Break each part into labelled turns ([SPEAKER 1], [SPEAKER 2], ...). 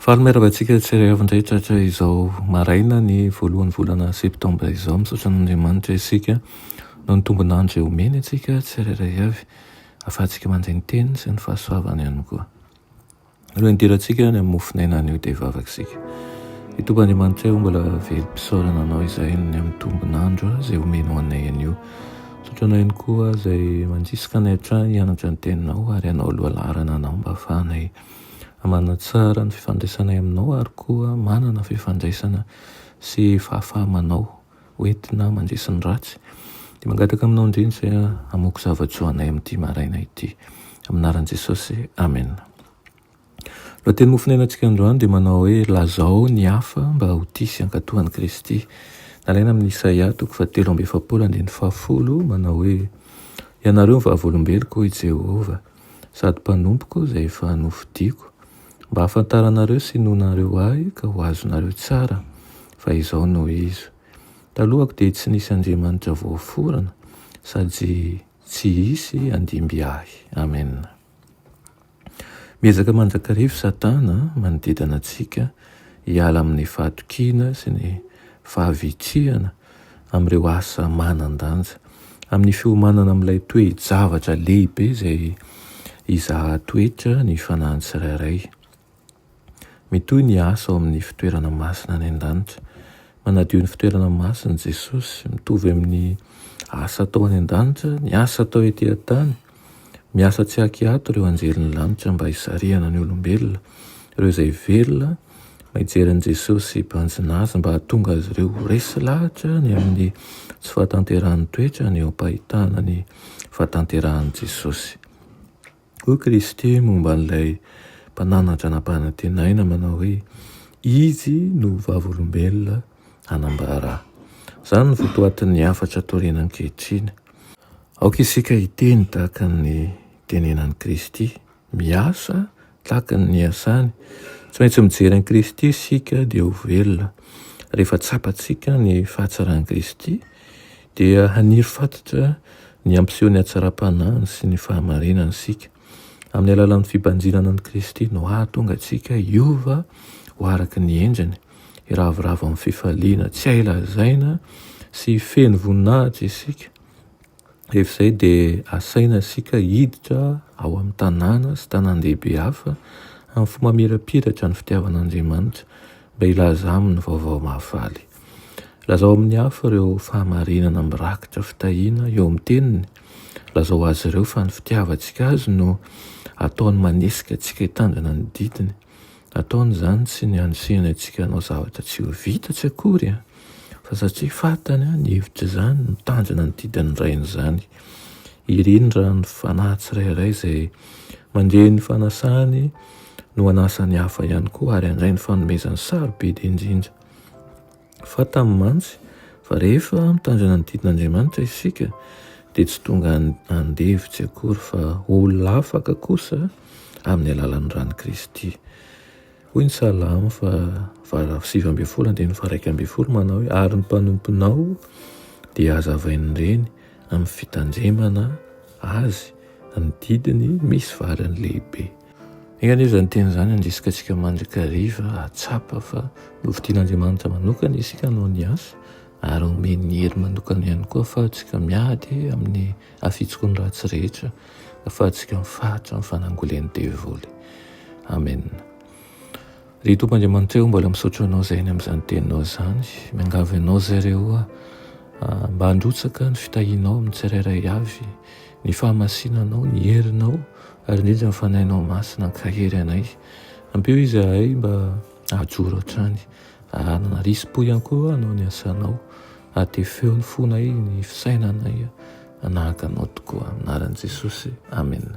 [SPEAKER 1] Fahameravatsika tsiraiavandrehitra izao maraina ny voalohan'ny volana septambra izao, misaotra an'Andriamanitra isika no ny tombonandro eo omeny atsika tsirairay avy, ahafahantsika mandray ny teniny sy ny fahasoavany ihany koa. Ireo indirantsika ny amin'ny mofinaina an'io dia vavakisika. Ny tomban'Andriamanitra eo mbola velom-pisaorana anao izay ny amin'ny tombonandro izay omeny ho anay an'io. Misaotra anay ihany koa izay mandrisika anay hatrany hianatra ny teninao ary anao aloha larana anao mba ahafahanay manana tsara ny fifandraisanay aminao ary koa manana fifandraisana sy fahafahamanao hoentina mandresy ny ratsy. Dia mangataka aminao indrindra izay hamoko zava-tsoa anay amin'ity maraina ity. Amin'ny anaran'i Jesosy, amen. Lohateny mofinainantsika androany dia manao hoe lazao ny hafa mba ho tisy ankatoan'i Kristy. Nalaina amin'ny Isaia 7:7-10 manao hoe ianareo ny vavolombeloko hoy Jehovah, sady mpanompoko izay efa nofidiako, mba hahafantaranareo sy nonareo ahy ka ho azonareo tsara fa izao no izo. Talohako dia tsy nisy Andriamanitra voaforana sady tsy hisy andimby ahy. Amen. Miezaka manjakarivo Satana manodidina antsika hiala amin'ny fahatokiana sy ny fahavitrihana amin'ireo asa manan-danja, amin'ny fiomanana amin'ilay toe-javatra lehibe izay izahan-toetra ny fanahy tsirairay. Mitohy ny asa ao amin'ny fitoerana masina any an-danitra. Manadio ny fitoerana masina Jesosy, mitovy amin'ny asa atao any an-danitra, ny asa atao ety an-tany. Miasa tsy aky-ato ireo anjelin'ny lanitra mba hisarihana ny olombelona, ireo izay velona maijeran'i Jesosy banjinazy mba hahatonga azy ireo resy lahatra ny amin'ny tsy fahatanterahan'ny toetra ny eo am-pahitana ny fahatanterahan'i Jesosy. Koa Kristy momba n'ilay mpananatra anam-panantenaina manao hoe izy no vavolombelona hanambara. Izany no votoatin'ny hafatra torenan'ny ankehitriny. Aoka isika hiteny tahaka ny tenenan'i Kristy, miasa tahaka ny asany. Tsy maintsy mijery an'i Kristy isika dia ho velona. Rehefa tsapantsika ny fahatsarany Kristy dia haniry fatotra ny ampiseho ny hatsaram-panahiny sy ny fahamarinana isika. Amin'ny alalan'ny fibanjinana an'i Kristy no ahatonga antsika hiova ho araka ny endriny, iravoravo amin'ny fifaliana, tsy ailazaina sy feno voninahitra isika. Rehefa izay dia asaina isika hiditra ao amin'ny tanàna sy tanan-dehibe hafa amin'ny fomba mirapiratra ny fitiavan'Andriamanitra mba ilaza aminy vaovao mahafaly. Lazao amin'ny hafa ireo fahamarinana mirakitra fitahiana eo amin'ny teniny. Lazao azy ireo fa ny fitiavantsika azy no ataony manesika antsika hitandrina ny didiny. Ataony izany tsy ny hanosehana antsika hanao zavatra tsy ho vita tsy akory, fa satria fantany ny hevitra izany mitandrina ny didiny rainy izany. Irindra ny fanahy tsirairay izay mandre ny fanasany no hanasany hafa ihany koa ary handray ny fanomezany sarobidy indrindra. Fa tamin'ny mantsy fa rehefa mitandrina ny didin'Andriamanitra isika dia tsy tonga andevitsy akory fa olona afaka kosa amin'ny alalan'ny rany Kristy. Hoy ny Salamo 7:1-1 manao hoe ary ny mpanomponao dia hazavainy ireny amin'ny fitandremana azy ny didiny misy varany lehibe. Engan'iza ny teny izany andrisika antsika mandrakariva atsapa fa novidian'Andriamanitra manokana isika hanao ny asa ary omeny ny hery manokana ihany koa ahafahantsika miady amin'ny hafitsoko ny ratsy rehetra, ahafahantsika mifahatra amin'ny fanangolian'ny devoly. Amen. Ry Tompon'Andriamanitra eo mbola misaotra anao izay ny amin'izany teninao izany, miangavy anao izay ireo mba handrotsaka ny fitahianao amin'ny tsirairay avy, ny fahamasinanao, ny herinao ary indrindra ny fanahinao masina ankahery anay. Ampio izy ahay mba hahajoro hatrany, narisy-po ihany koa anao ny asanao, ahatefeo ny fonay ny fisainanay anahaka anao tokoa. Amin'ny anaran'i Jesosy, amen.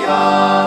[SPEAKER 2] Maria.